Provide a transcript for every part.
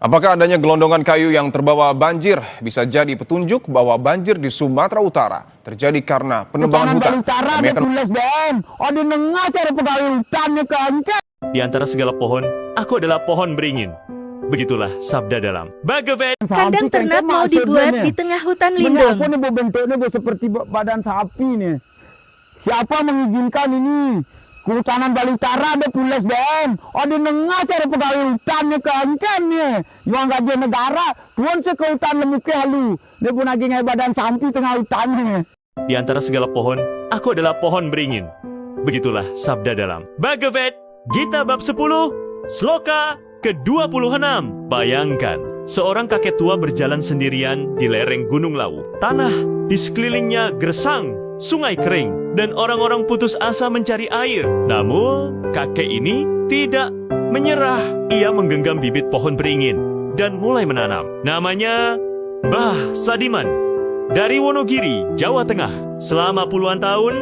Apakah adanya gelondongan kayu yang terbawa banjir bisa jadi petunjuk bahwa banjir di Sumatera Utara terjadi karena penebangan hutan? Kami akan Di antara segala pohon, aku adalah pohon beringin. Begitulah sabda dalam Bhagavad. Kandang ternak mau dibuat di tengah hutan lindung. Benar, ini bentuknya seperti badan sapi nih. Siapa mengizinkan ini? Kehutanan Bali Utara ada pules den. Ada nengah cara pegawai hutannya keangkan nih. Yang gaji negara, tuan ke hutan lemuke halu. Dia pun lagi ngai badan sapi tengah hutannya. Di antara segala pohon, aku adalah pohon beringin. Begitulah sabda dalam Bhagavad Gita bab 10, sloka ke-26. Bayangkan, seorang kakek tua berjalan sendirian di lereng Gunung Lawu. Tanah di sekelilingnya gersang, sungai kering, dan orang-orang putus asa mencari air. Namun, kakek ini tidak menyerah. Ia menggenggam bibit pohon beringin dan mulai menanam. Namanya Mbah Sadiman dari Wonogiri, Jawa Tengah. Selama puluhan tahun,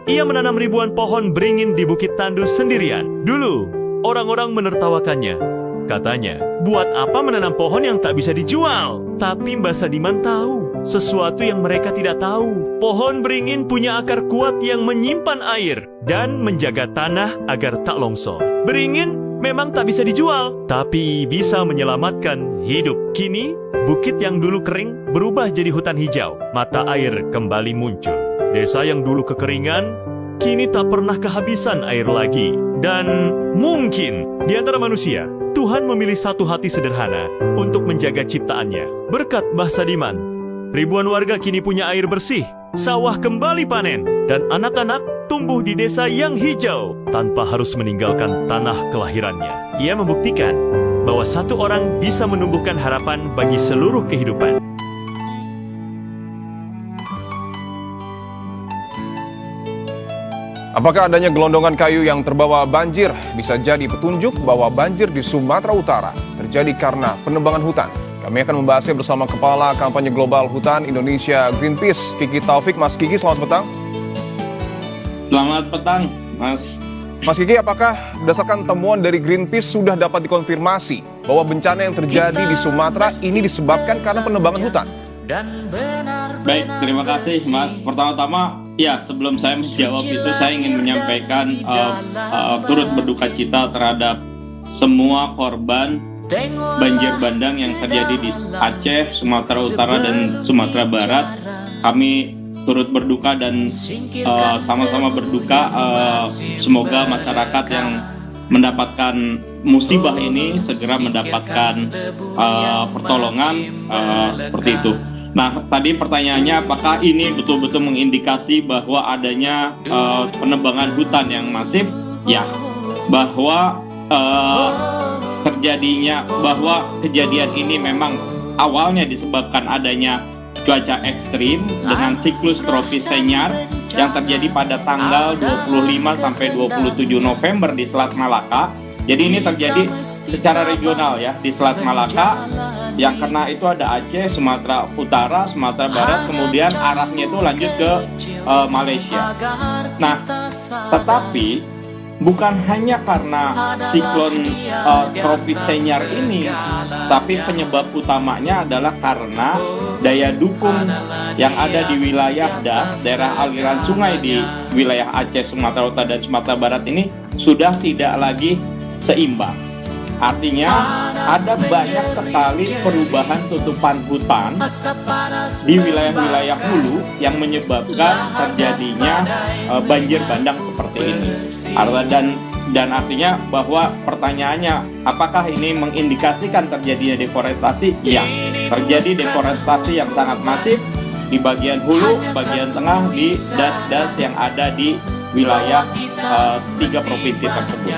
ia menanam ribuan pohon beringin di Bukit Tandus sendirian. Dulu, orang-orang menertawakannya. Katanya, buat apa menanam pohon yang tak bisa dijual? Tapi Mbah Sadiman tahu sesuatu yang mereka tidak tahu. Pohon beringin punya akar kuat yang menyimpan air dan menjaga tanah agar tak longsor. Beringin memang tak bisa dijual, tapi bisa menyelamatkan hidup. Kini, bukit yang dulu kering berubah jadi hutan hijau. Mata air kembali muncul. Desa yang dulu kekeringan, kini tak pernah kehabisan air lagi. Dan mungkin di antara manusia, Tuhan memilih satu hati sederhana untuk menjaga ciptaannya. Berkat Mbah Sadiman, ribuan warga kini punya air bersih, sawah kembali panen, dan anak-anak tumbuh di desa yang hijau tanpa harus meninggalkan tanah kelahirannya. Ia membuktikan bahwa satu orang bisa menumbuhkan harapan bagi seluruh kehidupan. Apakah adanya gelondongan kayu yang terbawa banjir bisa jadi petunjuk bahwa banjir di Sumatera Utara terjadi karena penebangan hutan? Kami akan membahasnya bersama Kepala Kampanye Global Hutan Indonesia Greenpeace, Kiki Taufik. Mas Kiki, selamat petang. Selamat petang, Mas. Mas Kiki, apakah berdasarkan temuan dari Greenpeace sudah dapat dikonfirmasi bahwa bencana yang terjadi di Sumatera ini disebabkan karena penebangan hutan? Baik, terima kasih, Mas. Pertama-tama, ya, sebelum saya menjawab itu, saya ingin menyampaikan turut berduka cita terhadap semua korban banjir bandang yang terjadi di Aceh, Sumatera Utara, dan Sumatera Barat. Kami turut berduka dan sama-sama berduka. Semoga masyarakat yang mendapatkan musibah ini segera mendapatkan pertolongan seperti itu. Nah, tadi pertanyaannya apakah ini betul-betul mengindikasi bahwa adanya penebangan hutan yang masif? Ya, bahwa bahwa kejadian ini memang awalnya disebabkan adanya cuaca ekstrim dengan siklus tropis Senyar yang terjadi pada tanggal 25 sampai 27 November di Selat Malaka. Jadi ini terjadi secara regional ya di Selat Malaka. Yang kena itu ada Aceh, Sumatera Utara, Sumatera Barat, kemudian arahnya itu lanjut ke Malaysia. Nah, tetapi bukan hanya karena siklon tropis Senyar ini, tapi penyebab utamanya adalah karena daya dukung yang ada di wilayah DAS, daerah aliran sungai di wilayah Aceh, Sumatera Utara, dan Sumatera Barat ini sudah tidak lagi seimbang. Artinya ada banyak sekali perubahan tutupan hutan di wilayah-wilayah hulu yang menyebabkan terjadinya banjir bandang seperti ini. Dan artinya bahwa pertanyaannya, apakah ini mengindikasikan terjadinya deforestasi? Ya, terjadi deforestasi yang sangat masif di bagian hulu, bagian tengah, di das-das yang ada di wilayah 3 provinsi tersebut.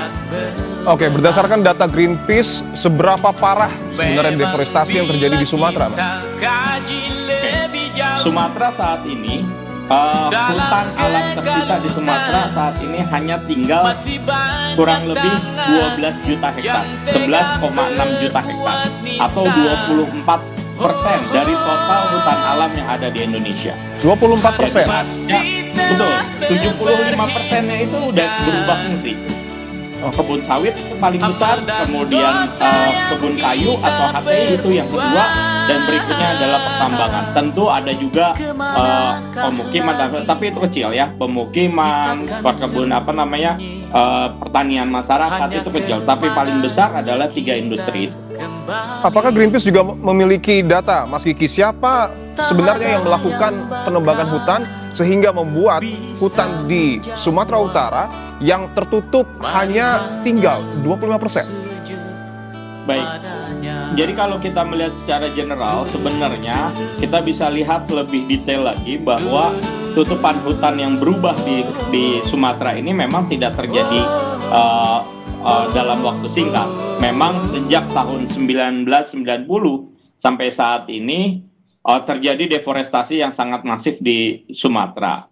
Oke, berdasarkan data Greenpeace, seberapa parah sebenarnya deforestasi yang terjadi di Sumatera, Mas? Sumatera saat ini, hutan alam tersisa di Sumatera saat ini hanya tinggal kurang lebih 12 juta hektar, 11,6 juta hektar, atau 24% dari total hutan alam yang ada di Indonesia. 24%? Ya, betul. 75%-nya itu udah berubah fungsi. kebun sawit itu paling besar, kemudian kebun kayu atau HTI itu yang kedua, dan berikutnya adalah pertambangan. Tentu ada juga pemukiman, tapi itu kecil ya, pemukiman, perkebun pertanian masyarakat itu kecil, tapi paling besar adalah 3 industri itu. Apakah Greenpeace juga memiliki data, Mas Kiki, siapa sebenarnya yang melakukan penebangan hutan sehingga membuat hutan di Sumatera Utara yang tertutup hanya tinggal 25%? Baik, jadi kalau kita melihat secara general, sebenarnya kita bisa lihat lebih detail lagi bahwa tutupan hutan yang berubah di Sumatera ini memang tidak terjadi dalam waktu singkat. Memang sejak tahun 1990 sampai saat ini terjadi deforestasi yang sangat masif di Sumatera.